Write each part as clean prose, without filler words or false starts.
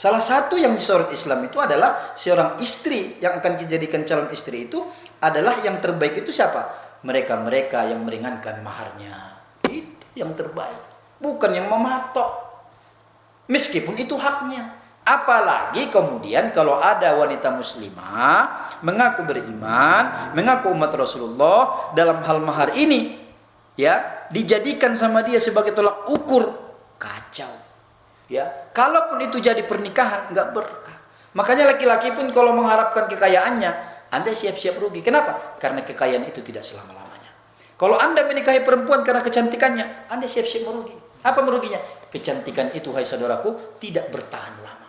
Salah satu yang disorot Islam itu adalah seorang istri yang akan dijadikan calon istri itu adalah yang terbaik itu siapa? Mereka-mereka yang meringankan maharnya. Itu yang terbaik. Bukan yang mematok. Meskipun itu haknya. Apalagi kemudian kalau ada wanita muslimah mengaku beriman, mengaku umat Rasulullah dalam hal mahar ini, ya, dijadikan sama dia sebagai tolak ukur, kacau. Ya, kalaupun itu jadi pernikahan nggak berkah. Makanya laki-laki pun kalau mengharapkan kekayaannya, Anda siap-siap rugi. Kenapa? Karena kekayaan itu tidak selama-lamanya. Kalau Anda menikahi perempuan karena kecantikannya, Anda siap-siap merugi. Apa meruginya? Kecantikan itu, hai saudaraku, tidak bertahan lama.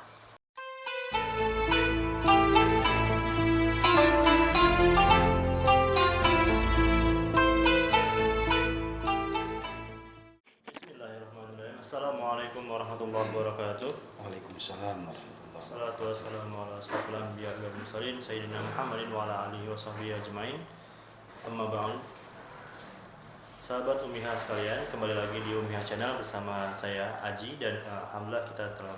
Bismillahirrahmanirrahim. Assalamualaikum warahmatullahi wabarakatuh. Waalaikumsalam warahmatullahi Wassalatu wassalamu ala asyrofil anbiya'i wal mursalin sayyidina Muhammadin wa ala alihi wa sahbihi ajmain. Amma ba'd. Sahabat Umiha sekalian, kembali lagi di Umiha Channel bersama saya Aji, dan alhamdulillah kita telah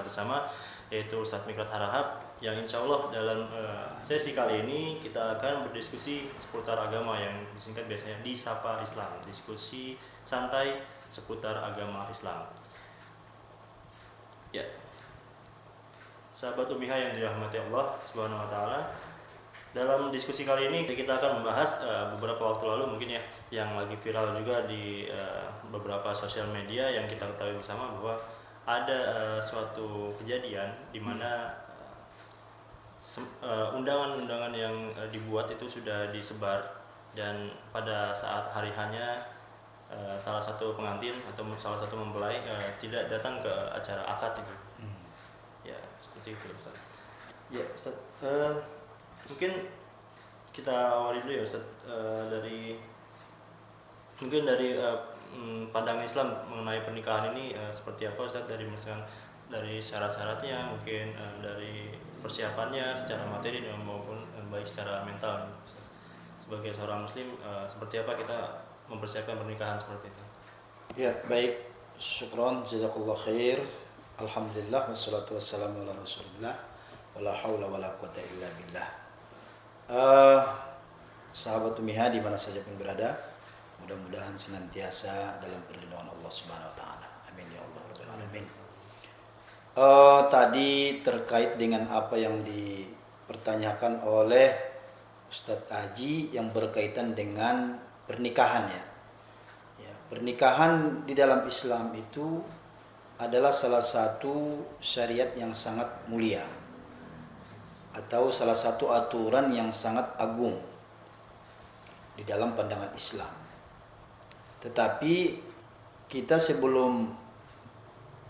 bersama yaitu Ustadz Mikrat Harahap, yang insya Allah dalam sesi kali ini kita akan berdiskusi seputar agama yang disingkat biasanya disapa Islam, diskusi santai seputar agama Islam. Ya, sahabat Umiha yang dirahmati Allah Subhanahu wa taala, dalam diskusi kali ini kita akan membahas beberapa waktu lalu mungkin ya, yang lagi viral juga di beberapa sosial media, yang kita ketahui bersama bahwa ada suatu kejadian di mana undangan-undangan yang dibuat itu sudah disebar, dan pada saat hari hanya salah satu pengantin atau salah satu mempelai tidak datang ke acara akad itu. Ya, seperti itu Ustaz. Ya Ustaz, mungkin kita awali dulu ya Ustaz, dari pandangan Islam mengenai pernikahan ini seperti apa Ustaz, dari misalkan dari syarat-syaratnya, mungkin dari persiapannya secara materi maupun baik secara mental. Sebagai seorang muslim, seperti apa kita mempersiapkan pernikahan seperti itu? Ya, baik. Syukron, jazakallah khair. Alhamdulillah, wassalatu wassalamu ala rasulillah, wala hawla wala quwata illa billah. Sahabat Umiha di mana saja pun berada, mudah-mudahan senantiasa dalam perlindungan Allah Subhanahu wa taala. Amin ya Allah rabbal alamin. Tadi terkait dengan apa yang dipertanyakan oleh Ustadz Aji yang berkaitan dengan pernikahan ya. Pernikahan di dalam Islam itu adalah salah satu syariat yang sangat mulia, atau salah satu aturan yang sangat agung di dalam pandangan Islam. Tetapi kita sebelum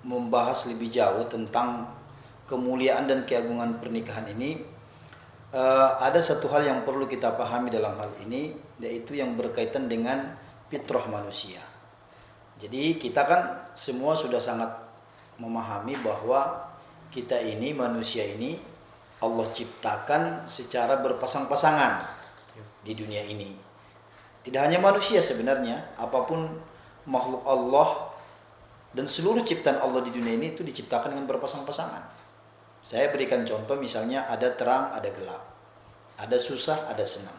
membahas lebih jauh tentang kemuliaan dan keagungan pernikahan ini, ada satu hal yang perlu kita pahami dalam hal ini, yaitu yang berkaitan dengan fitrah manusia. Jadi kita kan semua sudah sangat memahami bahwa kita ini, manusia ini, Allah ciptakan secara berpasang-pasangan di dunia ini. Tidak hanya manusia sebenarnya, apapun makhluk Allah dan seluruh ciptaan Allah di dunia ini itu diciptakan dengan berpasang-pasangan. Saya berikan contoh, misalnya ada terang, ada gelap, ada susah, ada senang,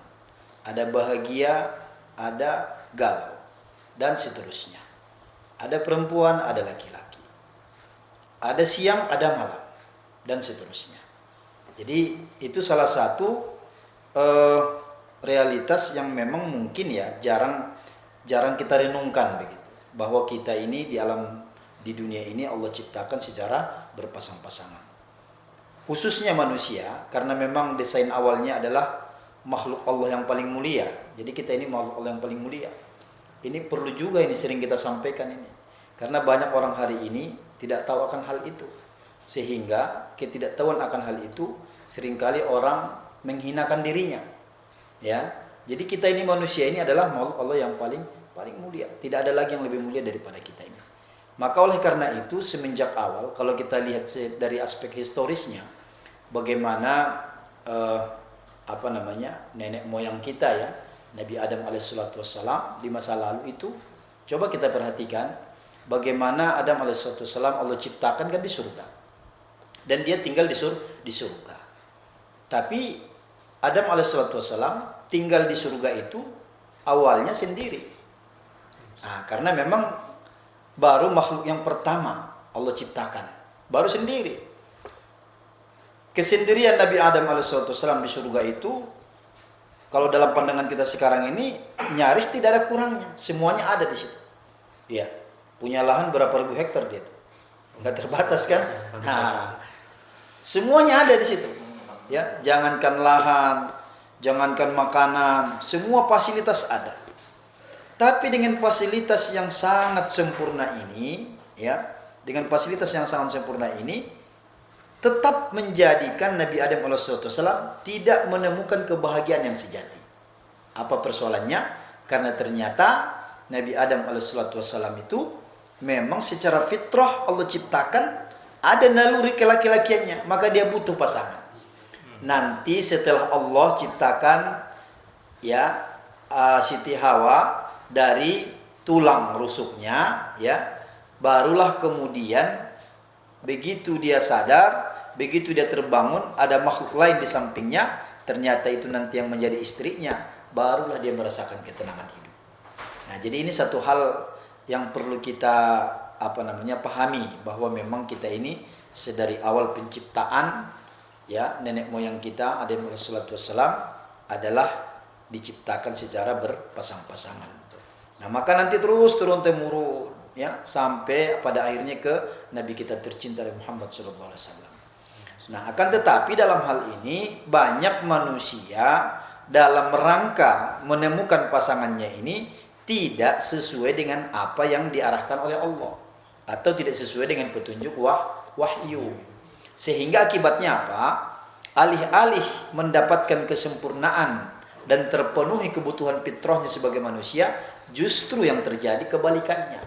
ada bahagia, ada galau, dan seterusnya. Ada perempuan, ada laki-laki, ada siang, ada malam, dan seterusnya. Jadi itu salah satu realitas yang memang mungkin ya jarang kita renungkan begitu, bahwa kita ini di dunia ini Allah ciptakan secara berpasang-pasangan. Khususnya manusia, karena memang desain awalnya adalah makhluk Allah yang paling mulia. Jadi kita ini makhluk Allah yang paling mulia. Ini perlu juga ini sering kita sampaikan ini, karena banyak orang hari ini tidak tahu akan hal itu, sehingga ketidaktahuan akan hal itu seringkali orang menghinakan dirinya. Ya, jadi kita ini manusia ini adalah makhluk Allah yang paling mulia. Tidak ada lagi yang lebih mulia daripada kita ini. Maka oleh karena itu semenjak awal, kalau kita lihat dari aspek historisnya, bagaimana nenek moyang kita ya, Nabi Adam alaihissalatu wassalam di masa lalu itu, coba kita perhatikan bagaimana Adam alaihissalatu wassalam Allah ciptakan kan di surga. dan dia tinggal di surga. Tapi Adam alaihissalam tinggal di surga itu awalnya sendiri. Nah, karena memang baru makhluk yang pertama Allah ciptakan, baru sendiri. Kesendirian Nabi Adam alaihissalam di surga itu, kalau dalam pandangan kita sekarang ini nyaris tidak ada kurangnya, semuanya ada di situ. Ya, punya lahan berapa ribu hektar dia itu, nggak terbatas kan? Nah, semuanya ada di situ. Ya, jangankan lahan, jangankan makanan, semua fasilitas ada. Tapi dengan fasilitas yang sangat sempurna ini, ya, dengan fasilitas yang sangat sempurna ini, tetap menjadikan Nabi Adam alaihissalam tidak menemukan kebahagiaan yang sejati. Apa persoalannya? Karena ternyata Nabi Adam alaihissalam itu memang secara fitrah Allah ciptakan ada naluri kelaki-lakiannya, maka dia butuh pasangan. Nanti setelah Allah ciptakan ya Siti Hawa dari tulang rusuknya, ya, barulah kemudian begitu dia sadar, begitu dia terbangun, ada makhluk lain di sampingnya, ternyata itu nanti yang menjadi istrinya, barulah dia merasakan ketenangan hidup. Nah, jadi ini satu hal yang perlu kita pahami, bahwa memang kita ini sedari awal penciptaan, ya, nenek moyang kita Adam alaihissalam adalah diciptakan secara berpasang-pasangan. Nah, maka nanti terus turun temurun, ya, sampai pada akhirnya ke Nabi kita tercinta Muhammad SAW. Nah, akan tetapi dalam hal ini banyak manusia dalam rangka menemukan pasangannya ini tidak sesuai dengan apa yang diarahkan oleh Allah, atau tidak sesuai dengan petunjuk wahyu. Sehingga akibatnya apa? Alih-alih mendapatkan kesempurnaan dan terpenuhi kebutuhan fitrahnya sebagai manusia, justru yang terjadi kebalikannya.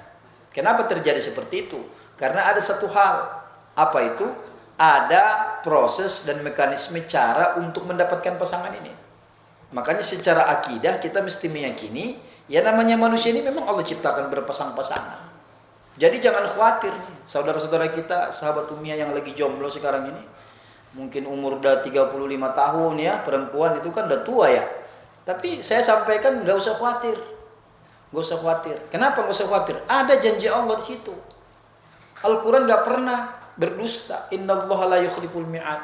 Kenapa terjadi seperti itu? Karena ada satu hal. Apa itu? Ada proses dan mekanisme cara untuk mendapatkan pasangan ini. Makanya secara akidah kita mesti meyakini, ya, namanya manusia ini memang Allah ciptakan berpasang-pasangan. Jadi jangan khawatir nih, saudara-saudara kita, sahabat Umiyah yang lagi jomblo sekarang ini. Mungkin umur udah 35 tahun ya, perempuan itu kan udah tua ya. Tapi saya sampaikan gak usah khawatir. Gak usah khawatir. Kenapa gak usah khawatir? Ada janji Allah di situ. Al-Quran gak pernah berdusta. Innallaha la yukhliful mi'ad.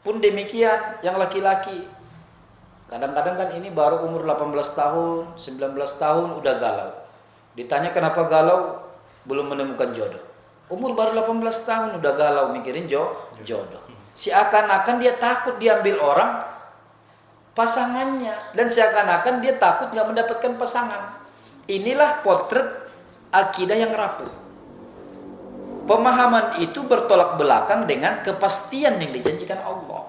Pun demikian yang laki-laki. Kadang-kadang kan ini baru umur 18 tahun, 19 tahun udah galau. Ditanya kenapa galau? Belum menemukan jodoh. Umur baru 18 tahun udah galau mikirin jodoh. Seakan-akan dia takut diambil orang pasangannya, dan seakan-akan dia takut nggak mendapatkan pasangan. Inilah potret akidah yang rapuh. Pemahaman itu bertolak belakang dengan kepastian yang dijanjikan Allah.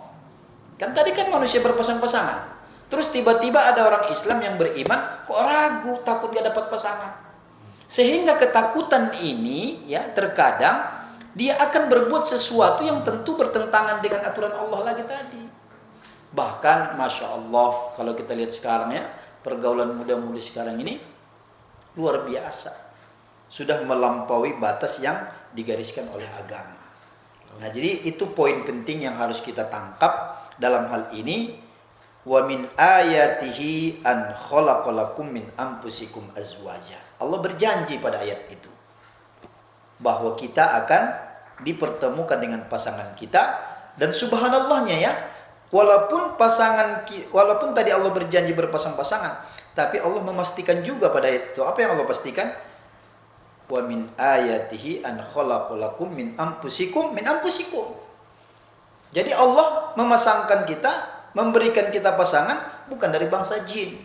Kan tadi kan manusia berpasang-pasangan. Terus tiba-tiba ada orang Islam yang beriman kok ragu, takut gak dapat pasangan. Sehingga ketakutan ini, ya, terkadang dia akan berbuat sesuatu yang tentu bertentangan dengan aturan Allah lagi tadi. Bahkan Masya Allah, kalau kita lihat sekarang ya, pergaulan muda-mudi sekarang ini luar biasa. Sudah melampaui batas yang digariskan oleh agama. Nah, jadi itu poin penting yang harus kita tangkap dalam hal ini. Wa min ayatihi an khalaqalakum min anfusikum azwaja. Allah berjanji pada ayat itu bahwa kita akan dipertemukan dengan pasangan kita, dan subhanallahnya ya, walaupun tadi Allah berjanji berpasang-pasangan, tapi Allah memastikan juga pada ayat itu. Apa yang Allah pastikan? Wa min ayatihi an khalaqalakum min anfusikum Jadi Allah memasangkan kita, memberikan kita pasangan bukan dari bangsa jin,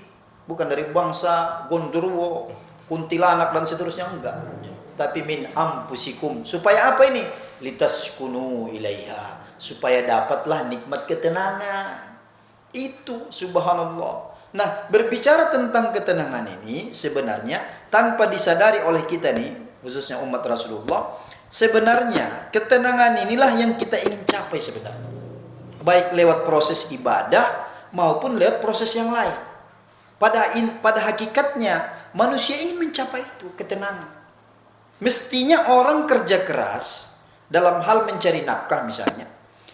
bukan dari bangsa gondorwo, kuntilanak dan seterusnya, enggak. Tapi min anfusikum. Supaya apa ini? Litaskunu ilaiha. Supaya dapatlah nikmat ketenangan. Itu subhanallah. Nah, berbicara tentang ketenangan ini sebenarnya tanpa disadari oleh kita nih, khususnya umat Rasulullah, sebenarnya ketenangan inilah yang kita ingin capai sebenarnya. Baik lewat proses ibadah maupun lewat proses yang lain. Pada hakikatnya manusia ingin mencapai itu, ketenangan. Mestinya orang kerja keras dalam hal mencari nafkah misalnya,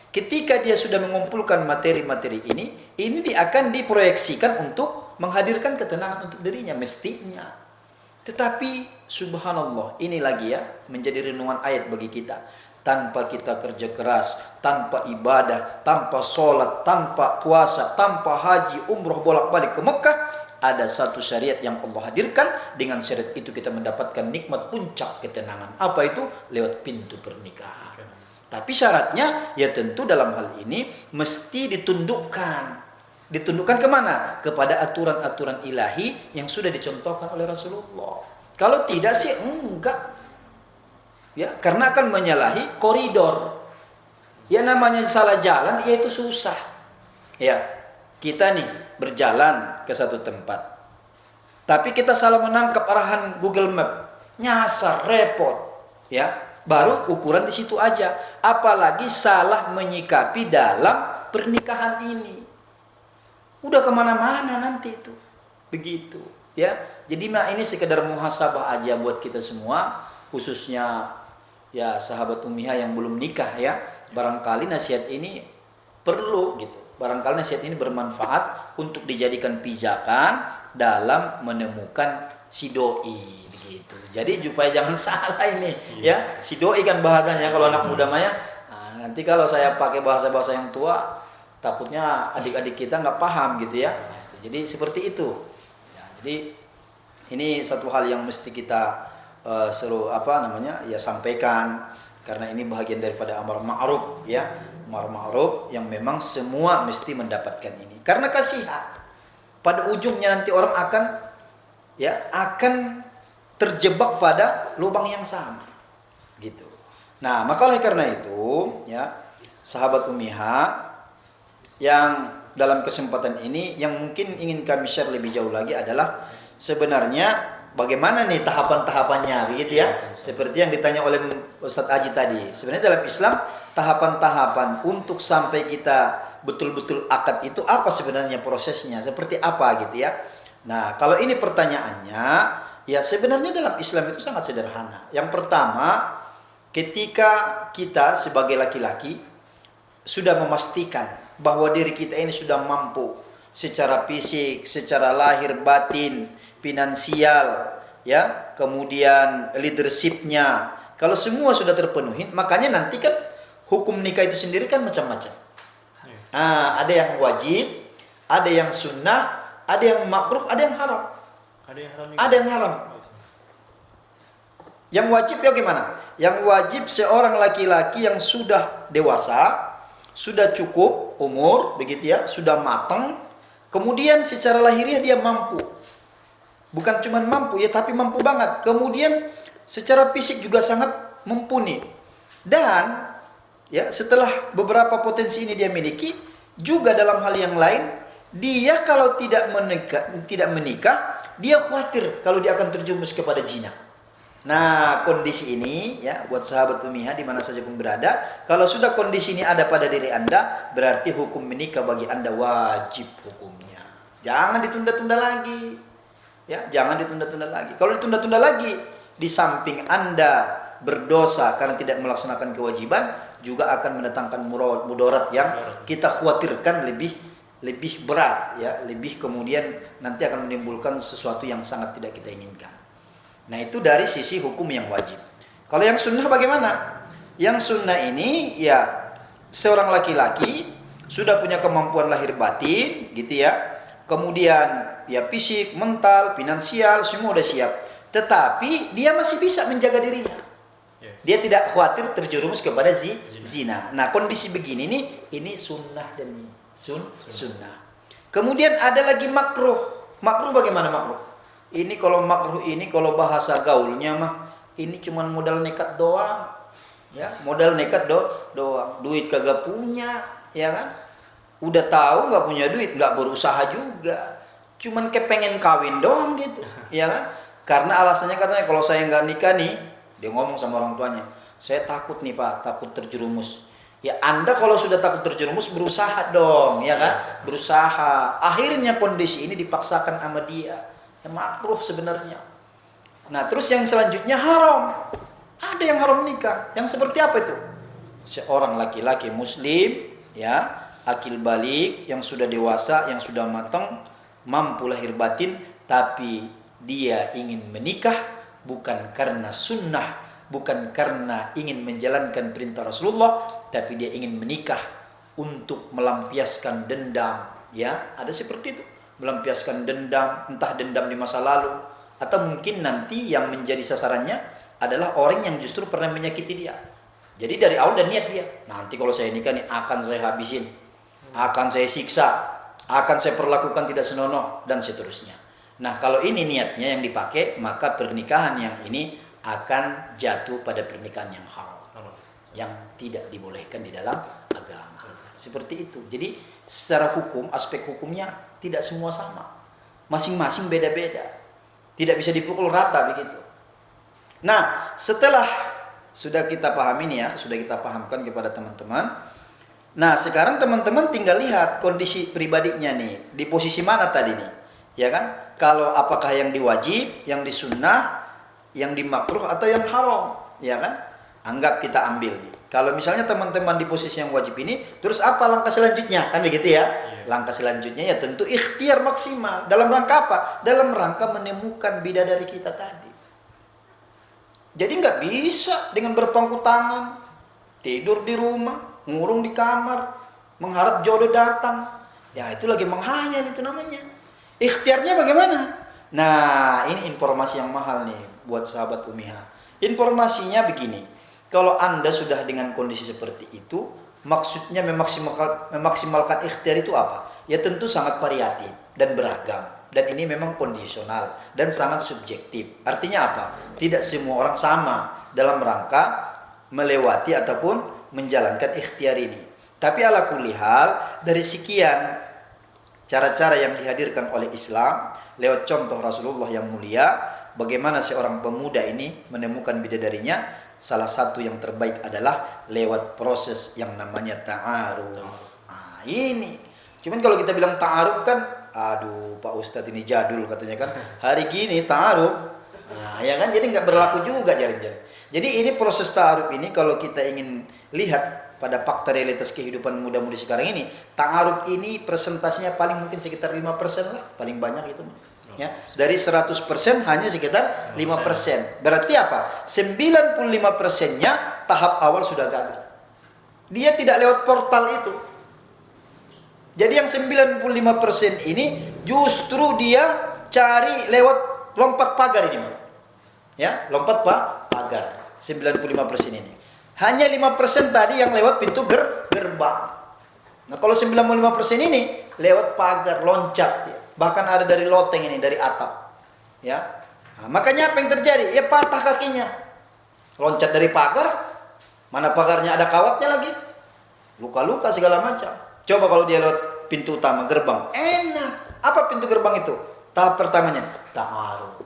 ketika dia sudah mengumpulkan materi-materi ini dia akan diproyeksikan untuk menghadirkan ketenangan untuk dirinya mestinya. Tetapi subhanallah, ini lagi ya menjadi renungan ayat bagi kita. Tanpa kita kerja keras, tanpa ibadah, tanpa sholat, tanpa puasa, tanpa haji, umroh bolak-balik ke Mekah, ada satu syariat yang Allah hadirkan. Dengan syariat itu kita mendapatkan nikmat puncak ketenangan. Apa itu? Lewat pintu pernikahan. Tapi syaratnya ya tentu dalam hal ini mesti ditundukkan. Ditundukkan kemana? Kepada aturan-aturan ilahi yang sudah dicontohkan oleh Rasulullah. Kalau tidak sih enggak. Ya, karena akan menyalahi koridor. Ya namanya salah jalan, ya itu susah. Ya, kita nih berjalan ke satu tempat. Tapi kita salah menangkap arahan Google Map. Nyasar, repot. Ya, baru ukuran di situ aja. Apalagi salah menyikapi dalam pernikahan ini. Udah kemana-mana nanti itu. Begitu. Ya, jadi ini sekedar muhasabah aja buat kita semua. Khususnya ya sahabat Ummihah yang belum nikah ya, barangkali nasihat ini perlu gitu, barangkali nasihat ini bermanfaat untuk dijadikan pijakan dalam menemukan si doi gitu. Jadi supaya jangan salah ini ya, si doi kan bahasanya kalau anak muda maya. Nah, nanti kalau saya pakai bahasa-bahasa yang tua, takutnya adik-adik kita nggak paham gitu ya. Jadi seperti itu. Ya, jadi ini satu hal yang mesti kita sampaikan, karena ini bagian daripada amar ma'ruf ya, amar ma'ruf yang memang semua mesti mendapatkan ini, karena kasihan pada ujungnya nanti orang akan terjebak pada lubang yang sama gitu. Nah, maka oleh karena itu ya sahabat Ummihah, yang dalam kesempatan ini yang mungkin ingin kami share lebih jauh lagi adalah sebenarnya bagaimana nih tahapan-tahapannya begitu ya. Seperti yang ditanya oleh Ustadz Aji tadi. Sebenarnya dalam Islam tahapan-tahapan untuk sampai kita betul-betul akad itu apa sebenarnya prosesnya? Seperti apa gitu ya. Nah, kalau ini pertanyaannya, ya sebenarnya dalam Islam itu sangat sederhana. Yang pertama, ketika kita sebagai laki-laki sudah memastikan bahwa diri kita ini sudah mampu secara fisik, secara lahir batin, finansial, ya, kemudian leadershipnya. Kalau semua sudah terpenuhi, makanya nanti kan hukum nikah itu sendiri kan macam-macam. Nah, ada yang wajib, ada yang sunnah, ada yang makruh, ada yang haram. Ada yang haram. Yang wajib ya gimana? Yang wajib seorang laki-laki yang sudah dewasa, sudah cukup umur, begitu ya, sudah matang, kemudian secara lahiriah dia mampu. Bukan cuma mampu ya, tapi mampu banget. Kemudian secara fisik juga sangat mumpuni. Dan ya setelah beberapa potensi ini dia miliki, juga dalam hal yang lain, dia kalau tidak menikah, dia khawatir kalau dia akan terjumus kepada zina. Nah, kondisi ini ya buat sahabat Ummihah di mana saja pun berada, kalau sudah kondisi ini ada pada diri Anda, berarti hukum menikah bagi Anda wajib hukumnya. Jangan ditunda-tunda lagi. Ya, jangan ditunda-tunda lagi. Kalau ditunda-tunda lagi, di samping Anda berdosa karena tidak melaksanakan kewajiban, juga akan mendatangkan mudarat yang kita khawatirkan lebih berat ya, lebih kemudian nanti akan menimbulkan sesuatu yang sangat tidak kita inginkan. Nah, itu dari sisi hukum yang wajib. Kalau yang sunnah bagaimana? Yang sunnah ini ya seorang laki-laki sudah punya kemampuan lahir batin gitu ya. Kemudian ya fisik, mental, finansial semua udah siap. Tetapi dia masih bisa menjaga dirinya. Dia tidak khawatir terjerumus kepada zina. Nah, kondisi begini nih, ini sunnah dan sunnah. Kemudian ada lagi makruh. Makruh bagaimana makruh? Ini kalau makruh ini kalau bahasa gaulnya mah ini cuma modal nekat doang. Ya, modal nekat doang. Duit kagak punya, ya kan? Udah tahu nggak punya duit, nggak berusaha juga, cuman kepengen kawin doang gitu, ya kan? Karena alasannya katanya kalau saya nggak nikah nih, dia ngomong sama orang tuanya, saya takut nih Pak, takut terjerumus. Ya Anda kalau sudah takut terjerumus berusaha dong, ya kan? Berusaha. Akhirnya kondisi ini dipaksakan sama dia, yang makruh sebenarnya. Nah terus yang selanjutnya haram. Ada yang haram nikah. Yang seperti apa itu? Seorang laki-laki muslim, ya, akil balik, yang sudah dewasa, yang sudah matang, mampu lahir batin, tapi dia ingin menikah bukan karena sunnah, bukan karena ingin menjalankan perintah Rasulullah, tapi dia ingin menikah untuk melampiaskan dendam. Ya, ada seperti itu. Melampiaskan dendam, entah dendam di masa lalu, atau mungkin nanti yang menjadi sasarannya adalah orang yang justru pernah menyakiti dia. Jadi dari awal dan niat dia, nanti kalau saya nikah nih akan saya habisin, akan saya siksa, akan saya perlakukan tidak senonoh, dan seterusnya. Nah, kalau ini niatnya yang dipakai, maka pernikahan yang ini akan jatuh pada pernikahan yang haram, yang tidak dibolehkan di dalam agama. Seperti itu. Jadi secara hukum, aspek hukumnya tidak semua sama, masing-masing beda-beda, tidak bisa dipukul rata begitu. Nah, setelah sudah kita pahami nih ya, sudah kita pahamkan kepada teman-teman. Nah, sekarang teman-teman tinggal lihat kondisi pribadinya nih, di posisi mana tadi nih, ya kan? Kalau apakah yang diwajib, yang disunnah, yang dimakruh, atau yang haram, ya kan? Anggap kita ambil nih. Kalau misalnya teman-teman di posisi yang wajib ini, terus apa langkah selanjutnya? Kan begitu ya? Langkah selanjutnya ya tentu ikhtiar maksimal. Dalam rangka apa? Dalam rangka menemukan bidadari kita tadi. Jadi nggak bisa dengan berpangku tangan, tidur di rumah, ngurung di kamar, mengharap jodoh datang. Ya itu lagi menghayal itu namanya. Ikhtiarnya bagaimana? Nah, ini informasi yang mahal nih buat sahabat Umiha. Informasinya begini. Kalau Anda sudah dengan kondisi seperti itu, maksudnya memaksimalkan ikhtiar itu apa? Ya tentu sangat variatif dan beragam. Dan ini memang kondisional dan sangat subjektif. Artinya apa? Tidak semua orang sama dalam rangka melewati ataupun menjalankan ikhtiar ini. Tapi ala kulli hal, dari sekian cara-cara yang dihadirkan oleh Islam lewat contoh Rasulullah yang mulia, bagaimana seorang pemuda ini menemukan bidadarinya, salah satu yang terbaik adalah lewat proses yang namanya ta'aruf. Nah, ini. Cuman kalau kita bilang ta'aruf kan, aduh Pak Ustadz ini jadul katanya kan. Hari gini ta'aruf. Nah, ya kan, jadi nggak berlaku juga jaring-jaring. Jadi ini proses ta'aruf ini kalau kita ingin lihat pada fakta realitas kehidupan muda-mudi sekarang ini, ta'aruf ini presentasinya paling mungkin sekitar 5% lah, paling banyak itu. Ya, dari 100% hanya sekitar 5%. Berarti apa? 95%-nya tahap awal sudah gagal. Dia tidak lewat portal itu. Jadi yang 95% ini justru dia cari lewat lompat pagar ini, Mas. Ya, lompat pagar. 95% ini. Hanya 5% tadi yang lewat pintu gerbang. Nah, kalau 95% ini lewat pagar, loncat dia. Bahkan ada dari loteng ini, dari atap. Ya. Nah, makanya apa yang terjadi? Ya patah kakinya. Loncat dari pagar, mana pagarnya ada kawatnya lagi. Luka-luka segala macam. Coba kalau dia lewat pintu utama, gerbang. Enak. Apa pintu gerbang itu? Tahap pertamanya, ta'aruf.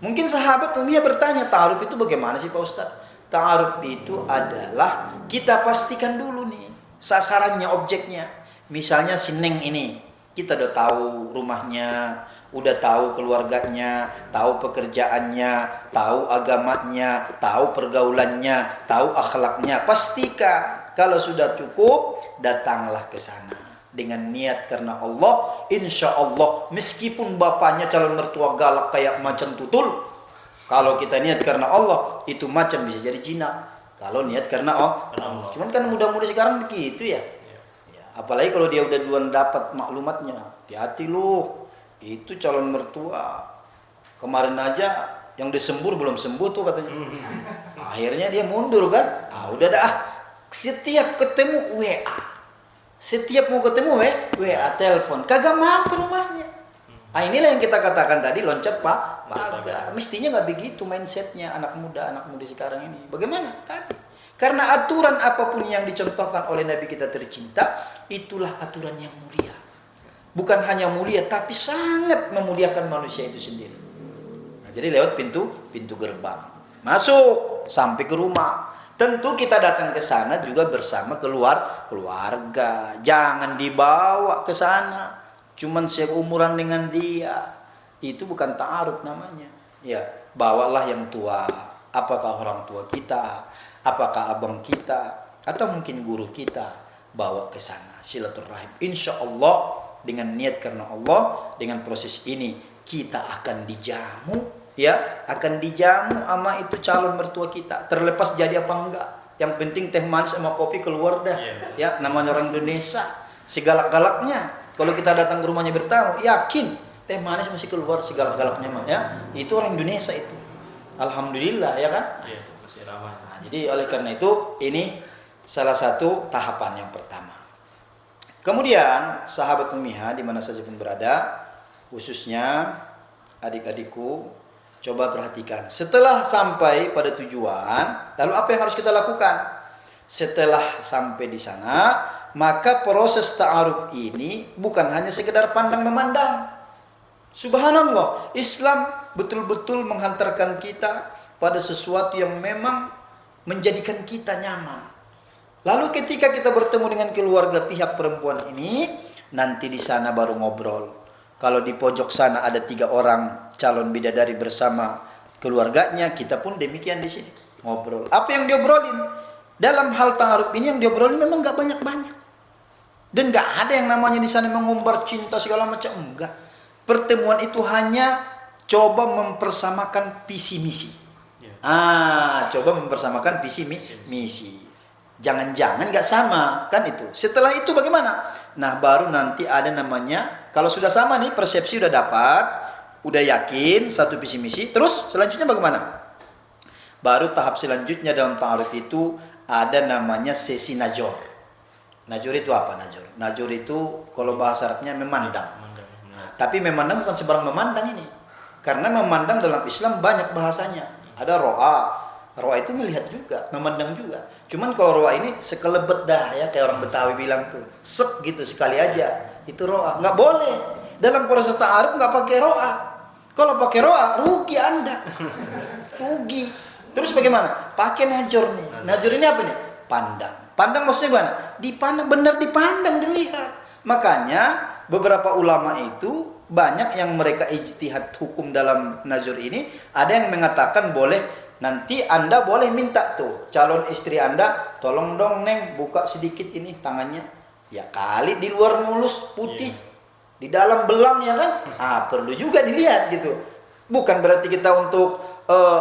Mungkin sahabat Umiya bertanya, ta'aruf itu bagaimana sih Pak Ustadz? Ta'aruf itu adalah kita pastikan dulu nih sasarannya, objeknya. Misalnya si Neng ini, kita udah tahu rumahnya, udah tahu keluarganya, tahu pekerjaannya, tahu agamanya, tahu pergaulannya, tahu akhlaknya. Pastikan kalau sudah cukup, datanglah ke sana dengan niat karena Allah. Insya Allah, meskipun bapaknya calon mertua galak kayak macan tutul, kalau kita niat karena Allah, itu macan bisa jadi jinak. Kalau niat karena Allah. Cuman kan mudah-mudahan sekarang begitu ya. Apalagi kalau dia udah duluan dapat maklumatnya, hati-hati lu, itu calon mertua. Kemarin aja yang disembur belum sembuh tuh katanya. Akhirnya dia mundur kan. Udah dah. Setiap ketemu WA. Setiap mau ketemu WA, telepon. Kagak mau ke rumahnya. Inilah yang kita katakan tadi, loncat pagar. Mestinya nggak begitu mindsetnya anak muda, anak mudi sekarang ini. Bagaimana? Tadi. Karena aturan apapun yang dicontohkan oleh Nabi kita tercinta, itulah aturan yang mulia. Bukan hanya mulia, tapi sangat memuliakan manusia itu sendiri. Nah, jadi lewat pintu gerbang. Masuk, sampai ke rumah. Tentu kita datang ke sana juga bersama keluarga. Jangan dibawa ke sana. Cuman seumuran dengan dia. Itu bukan ta'aruf namanya. Ya, bawalah yang tua. apakah orang tua kita, apakah abang kita, atau mungkin guru kita, bawa ke sana silaturahim. Insya Allah dengan niat karena Allah, dengan proses ini kita akan dijamu, ya, akan dijamu sama itu calon mertua kita. Terlepas jadi apa enggak, yang penting teh manis sama kopi keluar dah, ya, namanya orang Indonesia. Segalak-galaknya kalau kita datang ke rumahnya bertamu, yakin teh manis masih keluar segalak-galaknya mah, ya. Itu orang Indonesia itu. Alhamdulillah, ya kan? Iya, masih ramah. Nah, jadi oleh karena itu ini salah satu tahapan yang pertama. Kemudian sahabat Ummiha di mana saja pun berada, khususnya adik-adikku, coba perhatikan. Setelah sampai pada tujuan, lalu apa yang harus kita lakukan? Setelah sampai di sana, maka proses ta'aruf ini bukan hanya sekedar pandang memandang. Subhanallah, Islam betul-betul menghantarkan kita pada sesuatu yang memang menjadikan kita nyaman. Lalu ketika kita bertemu dengan keluarga pihak perempuan ini, nanti di sana baru ngobrol. Kalau di pojok sana ada 3 orang calon bidadari bersama keluarganya, kita pun demikian di sini ngobrol. Apa yang diobrolin? Dalam hal ta'aruf ini yang diobrolin memang gak banyak-banyak. Dan gak ada yang namanya di sana mengumbar cinta segala macam, enggak. Pertemuan itu hanya coba mempersamakan visi misi. Coba mempersamakan visi misi. Jangan-jangan gak sama, kan itu. Setelah itu bagaimana? Nah, baru nanti ada namanya, kalau sudah sama nih, persepsi udah dapat, udah yakin satu visi misi, terus selanjutnya bagaimana? Baru tahap selanjutnya dalam ta'aruf itu ada namanya sesi najor. Najor itu apa najor? Najor itu kalau bahasa Arabnya memandang. Nah, tapi memandang bukan sebarang memandang ini. Karena memandang dalam Islam banyak bahasanya. Ada ro'a. Ro'a itu melihat juga, memandang juga. Cuman kalau ro'a ini sekelebet dah ya, kayak orang Betawi bilang tuh. Sek gitu sekali aja. Itu ro'a. Nggak boleh. Dalam proses ta'aruf nggak pakai ro'a. Kalau pakai ro'a, rugi Anda. Rugi. Terus bagaimana? Pakai najor nih. Najor ini apa nih? Pandang. Pandang maksudnya gimana? Dipandang, benar dipandang, dilihat. Makanya beberapa ulama itu banyak yang mereka ijtihad hukum dalam nazar ini. Ada yang mengatakan boleh, nanti Anda boleh minta tuh calon istri Anda, tolong dong Neng buka sedikit ini tangannya. Ya kali di luar mulus putih, di dalam belang ya kan? Perlu juga dilihat gitu. Bukan berarti kita untuk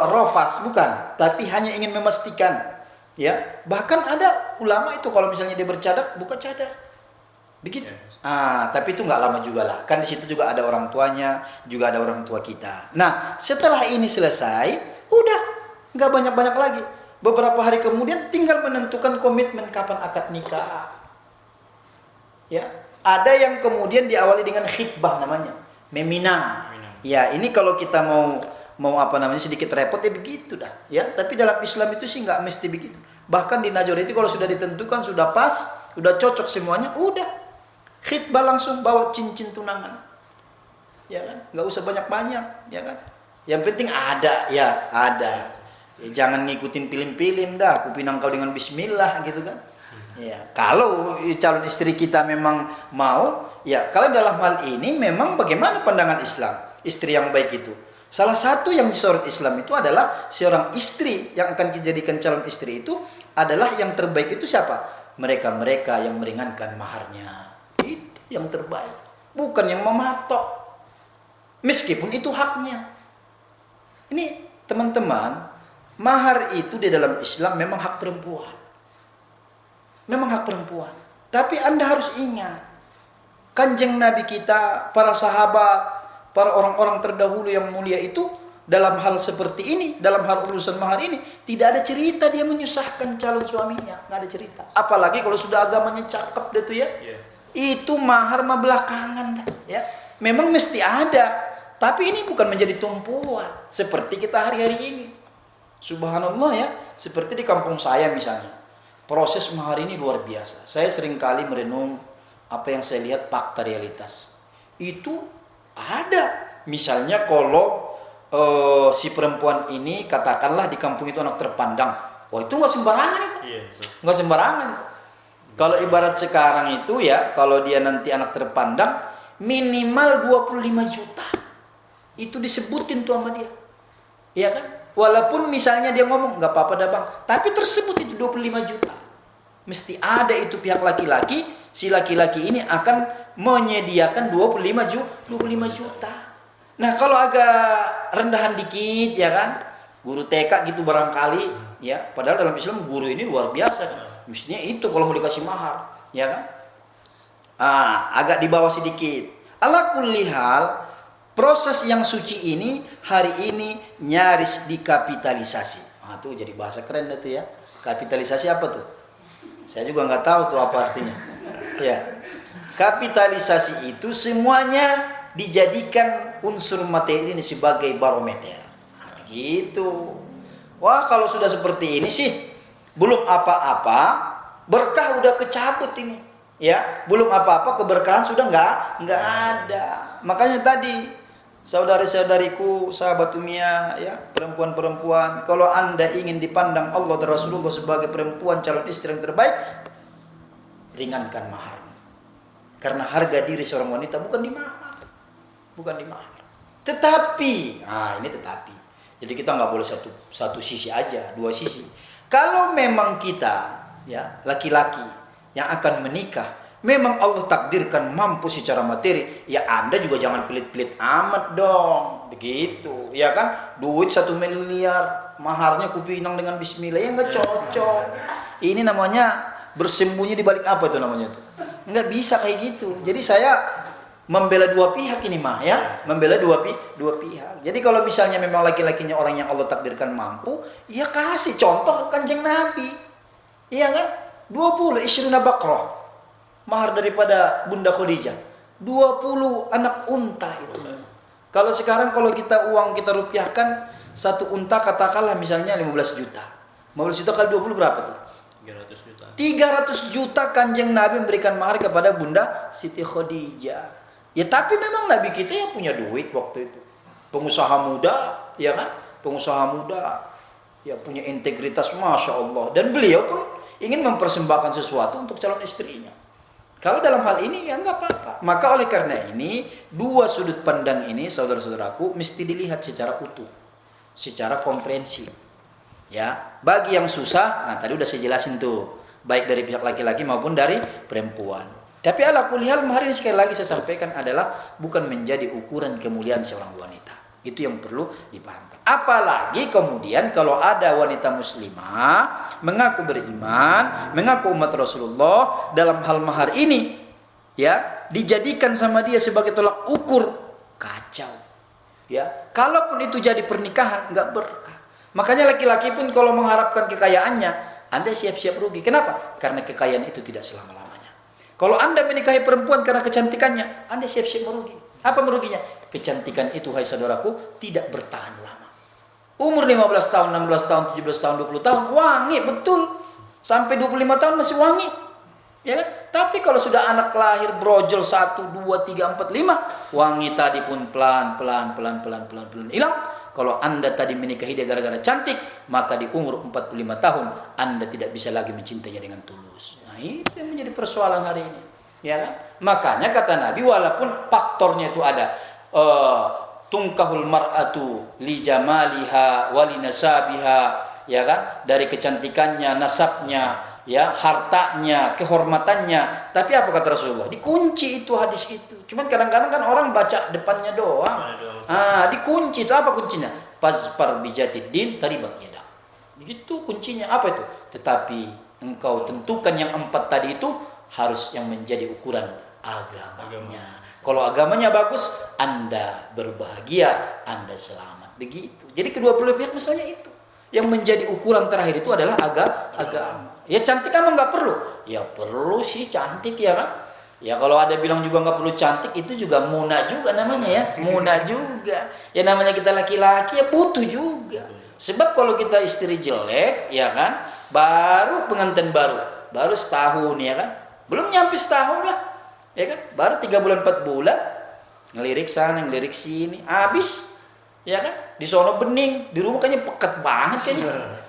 rofas, bukan. Tapi hanya ingin memastikan. Ya, bahkan ada ulama itu kalau misalnya dia bercadar, buka cadar. Begitu. Tapi itu nggak lama juga lah. Kan di situ juga ada orang tuanya, juga ada orang tua kita. Nah, setelah ini selesai, udah nggak banyak-banyak lagi. Beberapa hari kemudian tinggal menentukan komitmen kapan akad nikah. Ya, ada yang kemudian diawali dengan khitbah namanya, meminang. Ya, ini kalau kita mau apa namanya sedikit repot ya begitu dah ya, tapi dalam Islam itu sih nggak mesti begitu. Bahkan di najor itu kalau sudah ditentukan, sudah pas, sudah cocok semuanya, udah khitbah langsung bawa cincin tunangan, ya kan, nggak usah banyak-banyak, ya kan, yang penting ada, ya ada, ya, jangan ngikutin film-film dah, kupinang kau dengan bismillah gitu kan, ya. Kalau calon istri kita memang mau, ya kalau dalam hal ini memang bagaimana pandangan Islam istri yang baik itu. Salah satu yang disorot Islam itu adalah seorang istri yang akan dijadikan calon istri itu adalah yang terbaik itu siapa? Mereka-mereka yang meringankan maharnya. Itu yang terbaik. Bukan yang mematok. Meskipun itu haknya. Ini teman-teman, mahar itu di dalam Islam memang hak perempuan. Memang hak perempuan. Tapi Anda harus ingat, Kanjeng Nabi kita, para sahabat, para orang-orang terdahulu yang mulia itu dalam hal seperti ini, dalam hal urusan mahar ini, tidak ada cerita dia menyusahkan calon suaminya, nggak ada cerita. Apalagi kalau sudah agamanya cakep deh tuh ya, itu mahar mah belakangan ya. Memang mesti ada, tapi ini bukan menjadi tumpuan seperti kita hari-hari ini. Subhanallah ya, seperti di kampung saya misalnya, proses mahar ini luar biasa. Saya seringkali merenung apa yang saya lihat fakta realitas. Itu ada, misalnya kalau si perempuan ini katakanlah di kampung itu anak terpandang, wah itu nggak sembarangan itu, nggak sembarangan itu. Kalau ibarat sekarang itu ya, kalau dia nanti anak terpandang minimal 25 juta, itu disebutin tuh sama dia, iya kan? Walaupun misalnya dia ngomong nggak apa-apa dah bang, tapi tersebut itu 25 juta. Mesti ada itu pihak laki-laki, si laki-laki ini akan menyediakan 25 juta. Nah, kalau agak rendahan dikit ya kan, guru TK gitu barangkali ya, padahal dalam Islam guru ini luar biasa. Mestinya itu kalau mau dikasih mahar, ya kan? Agak di bawah sedikit. Ala kulli hal, proses yang suci ini hari ini nyaris dikapitalisasi. Tuh jadi bahasa keren itu ya. Kapitalisasi apa tuh? Saya juga nggak tahu tuh apa artinya. Ya, kapitalisasi itu semuanya dijadikan unsur materi ini sebagai barometer. Begitu. Wah, kalau sudah seperti ini sih belum apa-apa, berkah udah kecabut ini. Ya, belum apa-apa keberkahan sudah nggak ada. Makanya tadi saudari-saudariku, sahabat Umiyah, ya, perempuan-perempuan, kalau Anda ingin dipandang Allah dan Rasulullah sebagai perempuan calon istri yang terbaik, ringankan mahar. Karena harga diri seorang wanita bukan di mahar. Bukan di mahar. Tetapi, ini tetapi. Jadi kita nggak boleh satu sisi aja, dua sisi. Kalau memang kita, ya, laki-laki yang akan menikah, memang Allah takdirkan mampu secara materi, ya Anda juga jangan pelit-pelit amat dong, begitu, ya kan? Duit 1 miliar, maharnya kupinang dengan bismillah, ya nggak cocok. Ini namanya bersembunyi di balik apa itu namanya tuh? Nggak bisa kayak gitu. Jadi saya membela dua pihak ini mah, ya, membela dua pihak. Jadi kalau misalnya memang laki-lakinya orang yang Allah takdirkan mampu, ya kasih contoh Kanjeng Nabi, iya kan? 20 isyruna baqrah. Mahar daripada Bunda Khadijah 20 anak unta itu. Kalau sekarang kalau kita rupiahkan satu unta katakanlah misalnya 15 juta. 15 juta kali 20 berapa tuh? 300 juta. 300 juta Kanjeng Nabi memberikan mahar kepada Bunda Siti Khadijah. Ya tapi memang Nabi kita yang punya duit waktu itu. Pengusaha muda, ya kan? Pengusaha muda ya punya integritas Masya Allah. Dan beliau pun ingin mempersembahkan sesuatu untuk calon istrinya. Kalau dalam hal ini ya nggak apa-apa. Maka oleh karena ini dua sudut pandang ini saudara-saudaraku mesti dilihat secara utuh, secara komprehensif. Ya, bagi yang susah, tadi udah saya jelasin tuh, baik dari pihak laki-laki maupun dari perempuan. Tapi ala kulli hal hari ini sekali lagi saya sampaikan adalah bukan menjadi ukuran kemuliaan seorang wanita. Itu yang perlu dipahami. Apalagi kemudian kalau ada wanita muslimah mengaku beriman, mengaku umat Rasulullah dalam hal mahar ini, ya, dijadikan sama dia sebagai tolak ukur, kacau. Ya, kalaupun itu jadi pernikahan nggak berkah. Makanya laki-laki pun kalau mengharapkan kekayaannya, Anda siap-siap rugi. Kenapa? Karena kekayaan itu tidak selama-lamanya. Kalau Anda menikahi perempuan karena kecantikannya, Anda siap-siap merugi. Apa meruginya? Kecantikan itu, hai saudaraku, tidak bertahan lama. Umur 15 tahun, 16 tahun, 17 tahun, 20 tahun, wangi, betul. Sampai 25 tahun masih wangi. Ya kan? Tapi kalau sudah anak lahir brojol 1, 2, 3, 4, 5, wangi tadi pun pelan-pelan hilang. Kalau Anda tadi menikahi dia gara-gara cantik, maka di umur 45 tahun, Anda tidak bisa lagi mencintainya dengan tulus. Nah, itu yang menjadi persoalan hari ini. Ya kan? Makanya kata Nabi, walaupun faktornya itu ada, tungkahul mar'atu li jamaliha wali nasabiha, ya kan, dari kecantikannya, nasabnya, ya, hartanya, kehormatannya. Tapi apa kata Rasulullah? Dikunci itu hadis itu. Cuman kadang-kadang kan orang baca depannya doang. Dikunci itu apa kuncinya? Fazfar bijatiddin taribat yadak. Begitu kuncinya. Apa itu? Tetapi engkau tentukan yang 4 tadi itu harus yang menjadi ukuran agamanya. Kalau agamanya bagus, Anda berbahagia, Anda selamat. Begitu. Jadi kedua belah pihak misalnya itu. Yang menjadi ukuran terakhir itu adalah agama. Ya cantik emang nggak perlu? Ya perlu sih cantik, ya kan? Ya kalau ada bilang juga nggak perlu cantik, itu juga muna juga namanya, ya. Muna juga. Ya namanya kita laki-laki ya butuh juga. Sebab kalau kita istri jelek, ya kan? Baru pengantin baru setahun, ya kan? Belum nyampe setahun lah. Ya kan? Baru 3 bulan 4 bulan ngelirik sana, ngelirik sini, habis. Ya kan? Di sono bening, di rumah kayaknya pekat banget kayaknya.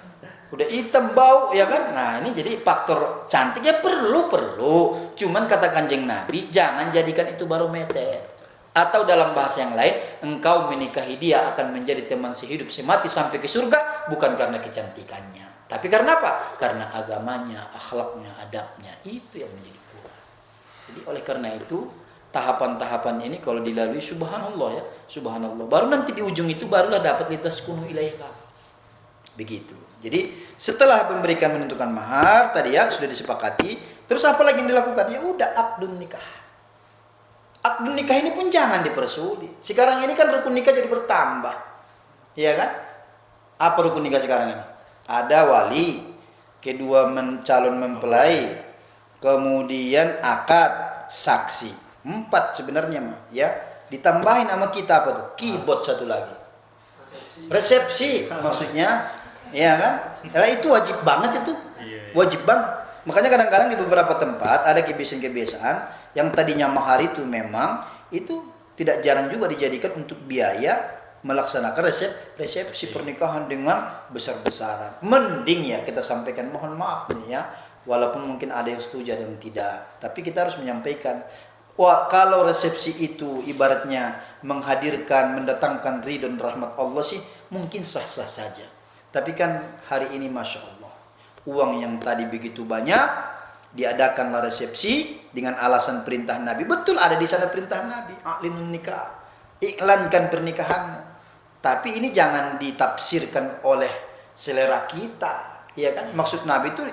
Udah hitam bau, ya kan? Nah, ini jadi faktor cantik ya perlu. Cuman kata Kanjeng Nabi, jangan jadikan itu barometer. Atau dalam bahasa yang lain, engkau menikahi dia akan menjadi teman sehidup semati sampai ke surga, bukan karena kecantikannya, tapi karena apa? Karena agamanya, akhlaknya, adabnya, itu yang menjadi kurang. Jadi oleh karena itu, tahapan-tahapan ini kalau dilalui, subhanallah ya, subhanallah. Baru nanti di ujung itu barulah dapat litaskunu ilaika. Begitu. Jadi setelah memberikan menentukan mahar tadi ya sudah disepakati, terus apa lagi yang dilakukan? Ya udah akdun nikah. Akdun nikah ini pun jangan dipersulit. Sekarang ini kan rukun nikah jadi bertambah. Iya kan? Apa rukun nikah sekarang ini? Ada wali, kedua calon mempelai, kemudian akad, saksi. 4 sebenarnya mah, ya. Ditambahin sama kita apa tuh? Keyboard satu lagi. Resepsi maksudnya, ya kan? Nah, itu wajib banget itu. Wajib banget. Makanya kadang-kadang di beberapa tempat ada kebiasaan-kebiasaan yang tadinya mahar itu memang itu tidak jarang juga dijadikan untuk biaya melaksanakan resepsi pernikahan dengan besar-besaran. Mending ya kita sampaikan, mohon maaf nih ya, walaupun mungkin ada yang setuju ada yang tidak, tapi kita harus menyampaikan, wah kalau resepsi itu ibaratnya menghadirkan, mendatangkan ridho dan rahmat Allah sih mungkin sah-sah saja. Tapi kan hari ini Masya Allah, uang yang tadi begitu banyak, diadakanlah resepsi dengan alasan perintah Nabi. Betul ada di sana perintah Nabi, a'linun nikah, iklankan pernikahanmu. Tapi ini jangan ditafsirkan oleh selera kita, ya kan? Maksud Nabi itu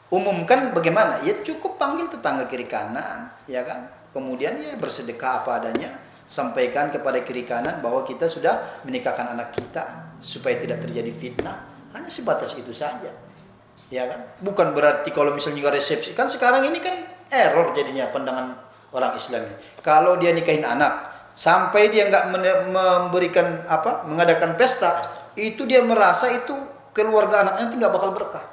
umumkan bagaimana? Ya cukup panggil tetangga kiri kanan, ya kan? Kemudian ya bersedekah apa adanya, sampaikan kepada kiri kanan bahwa kita sudah menikahkan anak kita supaya tidak terjadi fitnah. Hanya sebatas itu saja. Ya kan? Bukan berarti kalau misalnya juga resepsi, kan sekarang ini kan error jadinya pandangan orang Islam ini. Kalau dia nikahin anak sampai dia nggak memberikan apa, mengadakan pesta, itu dia merasa itu keluarga anaknya nanti nggak bakal berkah.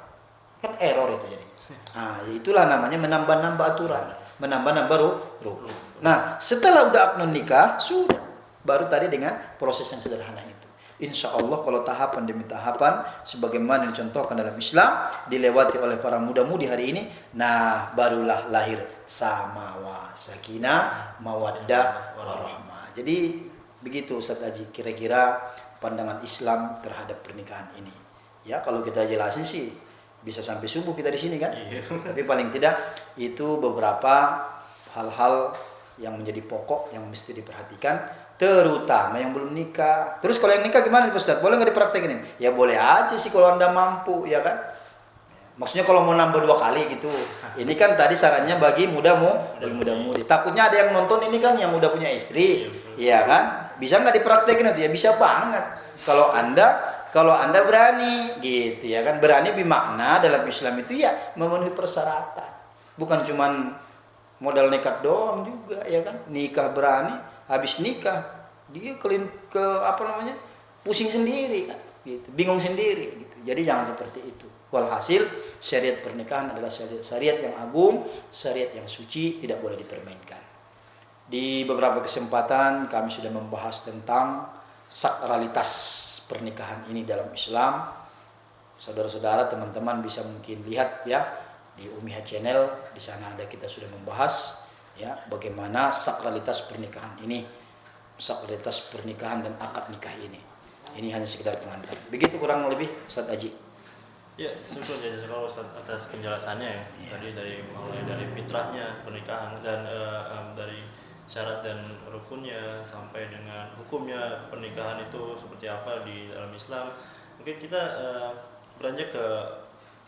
Kan error itu jadinya. Nah, itulah namanya menambah-nambah aturan, menambah-nambah rukun. Nah, setelah udah akad nikah, sudah baru tadi dengan proses yang sederhana itu. Insya Allah kalau tahapan demi tahapan sebagaimana dicontohkan dalam Islam dilewati oleh para muda-mudi hari ini, nah barulah lahir samawa, sakinah, mawaddah, warahmah. Jadi begitu Ustaz Haji kira-kira pandangan Islam terhadap pernikahan ini. Ya kalau kita jelasin sih bisa sampai subuh kita di sini kan. Tapi paling tidak itu beberapa hal-hal yang menjadi pokok yang mesti diperhatikan, terutama yang belum nikah. Terus kalau yang nikah gimana Ustaz? Boleh nggak dipraktekin? Ya boleh aja sih kalau Anda mampu, ya kan? Maksudnya kalau mau nambah 2 kali gitu. Ini kan tadi sarannya bagi muda-mudi. Takutnya ada yang nonton ini kan yang udah punya istri, ya kan? Bisa nggak dipraktekin nanti? Ya bisa banget. Kalau Anda berani gitu ya kan? Berani bermakna dalam Islam itu ya memenuhi persyaratan. Bukan cuman modal nekat doang juga, ya kan? Nikah berani, habis nikah dia pusing sendiri kan, gitu, bingung sendiri gitu. Jadi jangan seperti itu. Walhasil syariat pernikahan adalah syariat yang agung, syariat yang suci, tidak boleh dipermainkan. Di beberapa kesempatan kami sudah membahas tentang sakralitas pernikahan ini dalam Islam. Saudara-saudara, teman-teman bisa mungkin lihat ya di Umiha Channel, di sana ada kita sudah membahas ya bagaimana sakralitas pernikahan ini, sakralitas pernikahan dan akad nikah ini. Ini hanya sekedar pengantar. Begitu kurang lebih Ustaz Haji. Ya, syukur jazakallah Ustaz atas penjelasannya ya. Tadi mulai dari fitrahnya pernikahan dan dari syarat dan rukunnya sampai dengan hukumnya pernikahan itu seperti apa di dalam Islam. Mungkin kita beranjak ke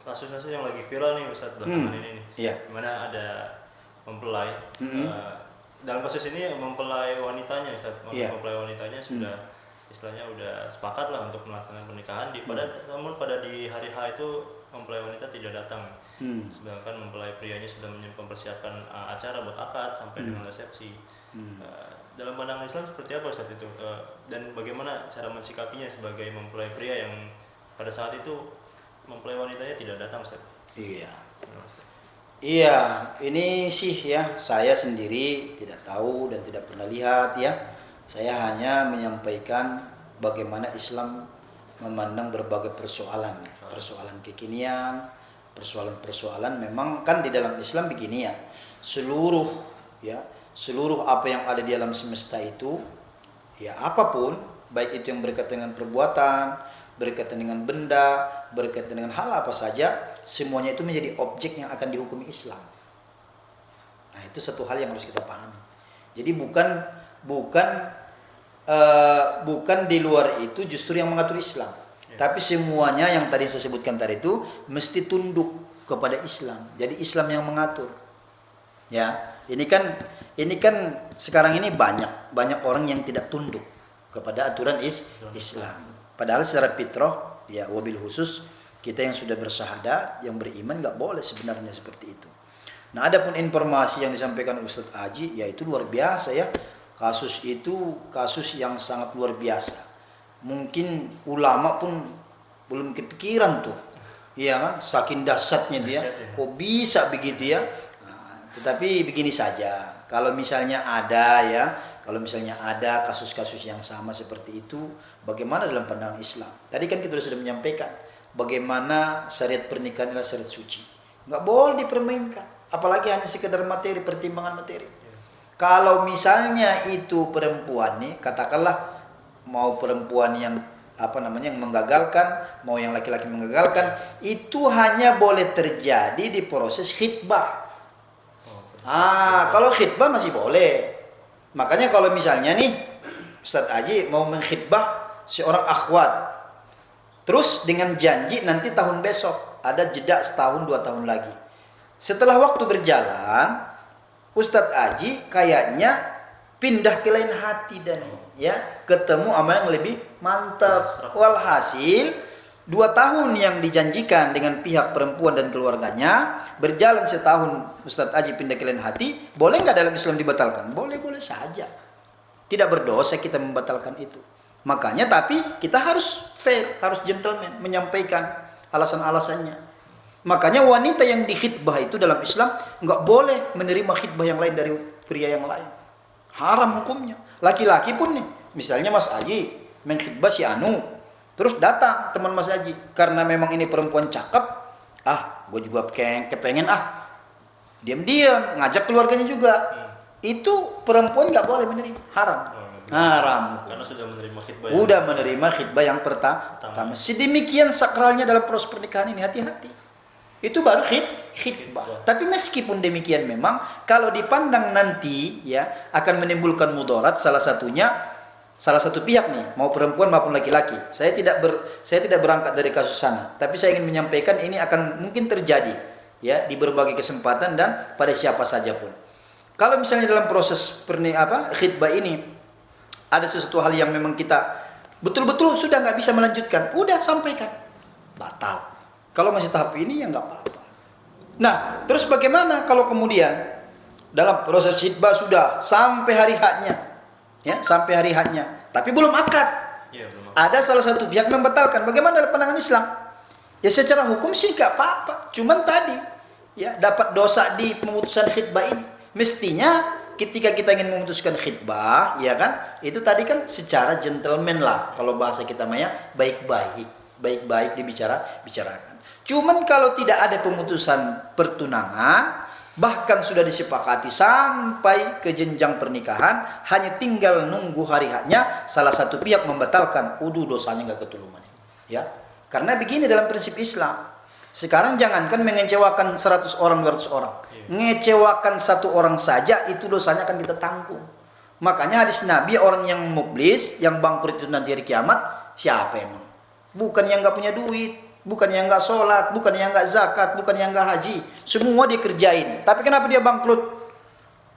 kasus-kasus yang lagi viral nih Ustaz belakangan ini nih. Iya. Dimana ada mempelai dalam kasus ini mempelai wanitanya Ustaz, mempelai wanitanya sudah istilahnya udah sepakat lah untuk melaksanakan pernikahan namun pada di hari H itu mempelai wanita tidak datang. Sedangkan mempelai prianya sudah mempersiapkan acara buat akad sampai dengan resepsi. Dalam pandangan Islam seperti apa Ustaz itu? Dan bagaimana cara mensikapinya sebagai mempelai pria yang pada saat itu mempelai wanitanya tidak datang Ustaz? Iya, ini sih ya saya sendiri tidak tahu dan tidak pernah lihat ya. Saya hanya menyampaikan bagaimana Islam memandang berbagai persoalan kekinian, persoalan memang kan di dalam Islam begini ya. Seluruh seluruh apa yang ada di alam semesta itu, ya apapun, baik itu yang berkaitan dengan perbuatan, berkaitan dengan benda, berkaitan dengan hal apa saja, semuanya itu menjadi objek yang akan dihukumi Islam. Nah, itu satu hal yang harus kita pahami. Jadi bukan di luar itu justru yang mengatur Islam. Tapi semuanya yang tadi saya sebutkan tadi itu mesti tunduk kepada Islam. Jadi Islam yang mengatur. Ya, ini kan sekarang ini banyak orang yang tidak tunduk kepada aturan Islam. Padahal secara fitrah, ya wabil khusus kita yang sudah bersyahadat, yang beriman nggak boleh sebenarnya seperti itu. Nah, adapun informasi yang disampaikan Ustadz Aji, ya itu luar biasa ya. Kasus itu kasus yang sangat luar biasa. Mungkin ulama pun belum kepikiran tuh, iya kan? Saking dahsyatnya dia, kok bisa begitu ya? Nah, tetapi begini saja, kalau misalnya ada kasus-kasus yang sama seperti itu, bagaimana dalam pandangan Islam? Tadi kan kita sudah menyampaikan bagaimana syariat pernikahan adalah syariat suci, nggak boleh dipermainkan. Apalagi hanya sekedar materi, pertimbangan materi. Kalau misalnya itu perempuan nih, katakanlah mau perempuan yang yang menggagalkan, mau yang laki-laki menggagalkan, itu hanya boleh terjadi di proses khitbah. Kalau khitbah masih boleh. Makanya kalau misalnya nih Ustadz Aji mau mengkhitbah seorang akhwat, terus dengan janji nanti tahun besok, ada jeda setahun 2 tahun lagi. Setelah waktu berjalan, Ustadz Aji kayaknya pindah ke lain hati dan ya ketemu sama yang lebih mantap. Walhasil 2 tahun yang dijanjikan dengan pihak perempuan dan keluarganya berjalan setahun, Ustadz Aji pindah ke lain hati. Boleh nggak dalam Islam dibatalkan? Boleh saja. Tidak berdosa kita membatalkan itu. Makanya tapi kita harus fair, harus gentleman menyampaikan alasan-alasannya. Makanya wanita yang dikhitbah itu dalam Islam nggak boleh menerima khitbah yang lain dari pria yang lain. Haram hukumnya. Laki-laki pun nih, misalnya Mas Aji mengkhitbah si Anu, terus datang teman Mas Aji, karena memang ini perempuan cakep, gue juga kepengen diam-diam ngajak keluarganya juga. Itu perempuan nggak boleh menerima, haram. Haram. Karena sudah menerima khitbah. Udah menerima khitbah yang pertama. Sedemikian sakralnya dalam proses pernikahan ini, hati-hati. Itu baru khitbah. Tapi meskipun demikian memang kalau dipandang nanti ya akan menimbulkan mudarat, salah satu pihak nih, mau perempuan maupun laki-laki. Saya tidak berangkat dari kasus sana, tapi saya ingin menyampaikan ini akan mungkin terjadi ya di berbagai kesempatan dan pada siapa saja pun. Kalau misalnya dalam proses khitbah ini ada sesuatu hal yang memang kita betul-betul sudah nggak bisa melanjutkan, udah sampaikan, batal. Kalau masih tahap ini ya nggak apa-apa. Nah, terus bagaimana kalau kemudian dalam proses khitbah sudah sampai hari haknya, tapi belum akad. Ya, belum akad. Ada salah satu pihak membatalkan. Bagaimana dalam pandangan Islam? Ya secara hukum sih nggak apa-apa. Cuman tadi ya dapat dosa di pemutusan khitbah ini. Mestinya ketika kita ingin memutuskan khitbah, ya kan? Itu tadi kan secara gentleman lah. Kalau bahasa kita maya baik-baik dibicarakan. Cuman kalau tidak ada pemutusan pertunangan, bahkan sudah disepakati sampai ke jenjang pernikahan, hanya tinggal nunggu hari haknya, salah satu pihak membatalkan, dosanya nggak ketulungan. Ya, karena begini dalam prinsip Islam. Sekarang jangankan mengecewakan 100 orang, 200 orang, ngecewakan 1 orang saja itu dosanya akan kita tanggung. Makanya hadis Nabi, orang yang mublis, yang bangkrut itu nanti hari kiamat, siapa emang? Bukan yang nggak punya duit, bukan yang nggak sholat, bukan yang nggak zakat, bukan yang nggak haji. Semua dia kerjain. Tapi kenapa dia bangkrut?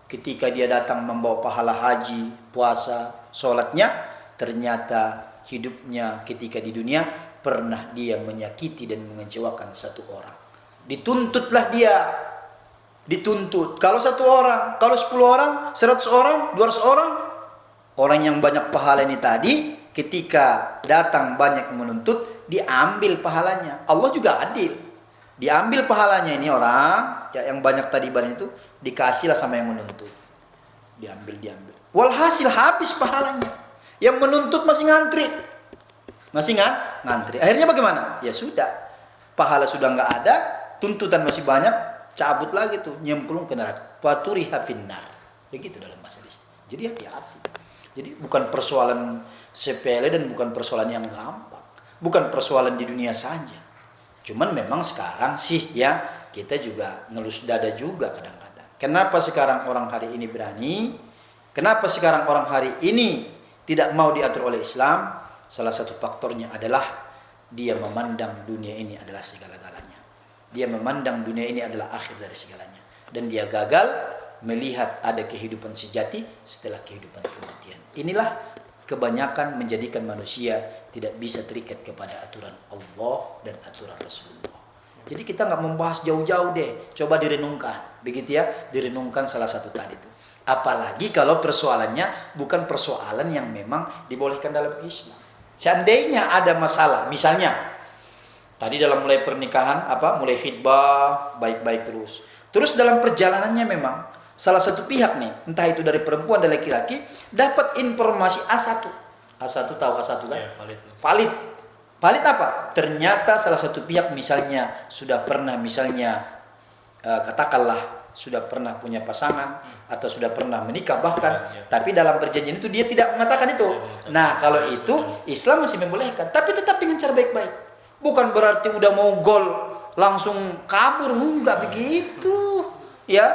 Ketika dia datang membawa pahala haji, puasa, sholatnya, ternyata hidupnya ketika di dunia pernah dia menyakiti dan mengecewakan 1 orang. Dituntutlah dia. Dituntut. Kalau 1 orang, kalau 10 orang, 100 orang, 200 orang yang banyak pahala ini tadi, ketika datang banyak yang menuntut, diambil pahalanya. Allah juga adil. Diambil pahalanya ini orang yang banyak tadi banyak itu, dikasihlah sama yang menuntut. Diambil. Walhasil habis pahalanya. Yang menuntut masih ngantri. Ngantri. Akhirnya bagaimana? Ya sudah. Pahala sudah nggak ada, tuntutan masih banyak, cabut lagi tuh, nyemplung ke neraka. Faturiha finnar. Begitu dalam bahasa Islam. Jadi hati-hati. Jadi bukan persoalan sepele dan bukan persoalan yang gampang. Bukan persoalan di dunia saja. Cuman memang sekarang sih ya kita juga ngelus dada juga kadang-kadang. Kenapa sekarang orang hari ini berani? Kenapa sekarang orang hari ini tidak mau diatur oleh Islam? Salah satu faktornya adalah dia memandang dunia ini adalah segala-galanya. Dia memandang dunia ini adalah akhir dari segalanya. Dan dia gagal melihat ada kehidupan sejati setelah kehidupan kematian. Inilah kebanyakan menjadikan manusia tidak bisa terikat kepada aturan Allah dan aturan Rasulullah. Jadi kita nggak membahas jauh-jauh deh. Coba direnungkan. Begitu ya, direnungkan salah satu tadi itu. Apalagi kalau persoalannya bukan persoalan yang memang dibolehkan dalam Islam. Seandainya ada masalah, misalnya tadi dalam mulai pernikahan mulai khidbah baik-baik terus dalam perjalanannya memang salah satu pihak nih, entah itu dari perempuan dan laki-laki, dapat informasi A1 tahu A1 kan? Ya, Valid apa? Ternyata salah satu pihak misalnya sudah pernah katakanlah sudah pernah punya pasangan atau sudah pernah menikah bahkan, tapi dalam perjanjian itu dia tidak mengatakan itu. Nah, kalau itu Islam masih membolehkan, tapi tetap dengan cara baik-baik. Bukan berarti udah mau gol langsung kabur, enggak begitu. Ya,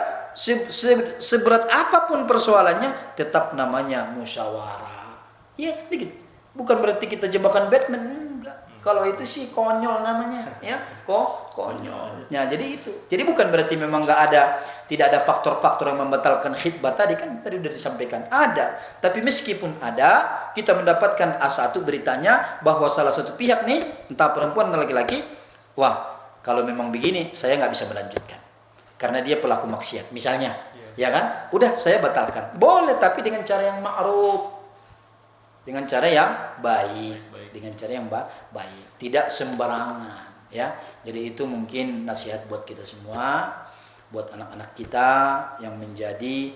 seberat apapun persoalannya tetap namanya musyawarah. Ya, begitu. Bukan berarti kita jebakan Batman, enggak. Kalau itu sih konyol namanya, ya, konyol. Ya, jadi itu. Jadi bukan berarti memang tidak ada faktor-faktor yang membatalkan khitbah tadi kan tadi sudah disampaikan. Ada, tapi meskipun ada, kita mendapatkan A1 beritanya bahwa salah satu pihak nih, entah perempuan atau laki-laki, wah, kalau memang begini saya nggak bisa melanjutkan. Karena dia pelaku maksiat, misalnya. Ya kan? Udah saya batalkan. Boleh, tapi dengan cara yang ma'ruf. Dengan cara yang baik. Dengan cara yang baik, tidak sembarangan, ya. Jadi itu mungkin nasihat buat kita semua, buat anak-anak kita yang menjadi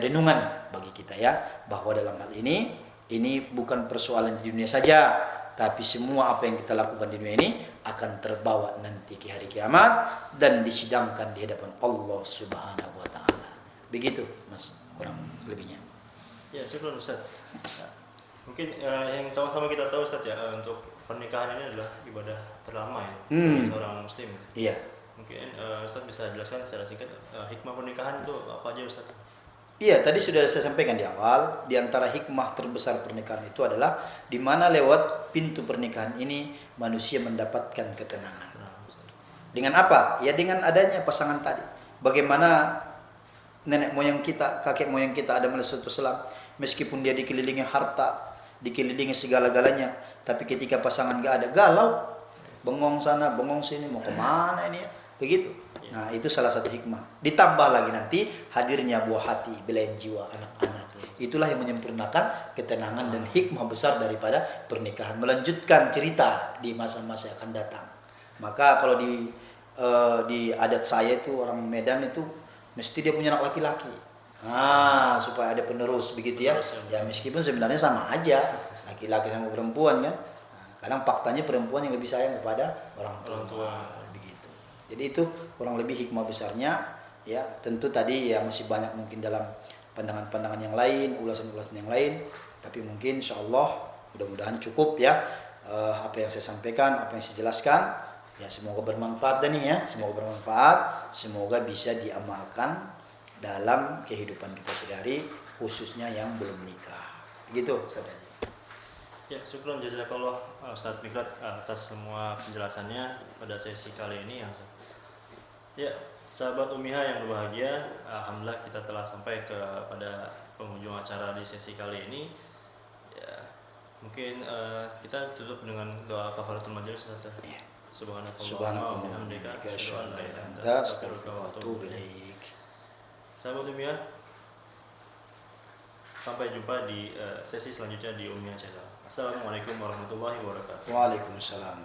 renungan bagi kita ya, bahwa dalam hal ini bukan persoalan di dunia saja, tapi semua apa yang kita lakukan di dunia ini akan terbawa nanti ke hari kiamat dan disidangkan di hadapan Allah Subhanahu wa taala. Begitu, Mas, kurang lebihnya. Ya, syukur Ustaz. Mungkin yang sama-sama kita tahu Ustaz ya, untuk pernikahan ini adalah ibadah terlama ya bagi orang muslim. Iya. Mungkin Ustaz bisa jelaskan secara singkat hikmah pernikahan itu apa aja Ustaz? Iya, tadi sudah saya sampaikan di awal, di antara hikmah terbesar pernikahan itu adalah di mana lewat pintu pernikahan ini manusia mendapatkan ketenangan. Dengan apa? Ya dengan adanya pasangan tadi. Bagaimana nenek moyang kita, kakek moyang kita Adam alaihissalam, meskipun dia dikelilingi harta, dikelilingi segala-galanya, tapi ketika pasangan gak ada, galau, bengong sana, bengong sini, mau kemana ini ya? Begitu. Nah, itu salah satu hikmah. Ditambah lagi nanti hadirnya buah hati, belayan jiwa anak-anak. Itulah yang menyempurnakan ketenangan dan hikmah besar daripada pernikahan. Melanjutkan cerita di masa-masa yang akan datang. Maka kalau di adat saya itu orang Medan itu mesti dia punya anak laki-laki. Supaya ada penerus begitu ya. Ya meskipun sebenarnya sama aja, laki-laki sama perempuan kan. Kadang faktanya perempuan yang lebih sayang kepada orang tua begitu. Jadi itu kurang lebih hikmah besarnya ya. Tentu tadi ya masih banyak mungkin dalam pandangan-pandangan yang lain, ulasan-ulasan yang lain, tapi mungkin insyaallah mudah-mudahan cukup ya apa yang saya sampaikan, apa yang saya jelaskan. Ya semoga bermanfaat dan ya, semoga bermanfaat, semoga bisa diamalkan dalam kehidupan kita sehari, khususnya yang belum nikah. Begitu Ustaz. Ya, syukron jazakallah Ustaz Mikdad atas semua penjelasannya pada sesi kali ini ya. Ya, sahabat Umiha yang berbahagia, alhamdulillah kita telah sampai pada penghujung acara di sesi kali ini. Ya, mungkin kita tutup dengan doa kafaratul majelis Ustaz. Ya. Subhanallah wa bihamdika asyhadu an la ilaha illa anta astaghfiruka wa atubu ilaik. Sahabat Umiha, sampai jumpa di sesi selanjutnya di Umiha Channel. Assalamualaikum warahmatullahi wabarakatuh. Waalaikumsalam.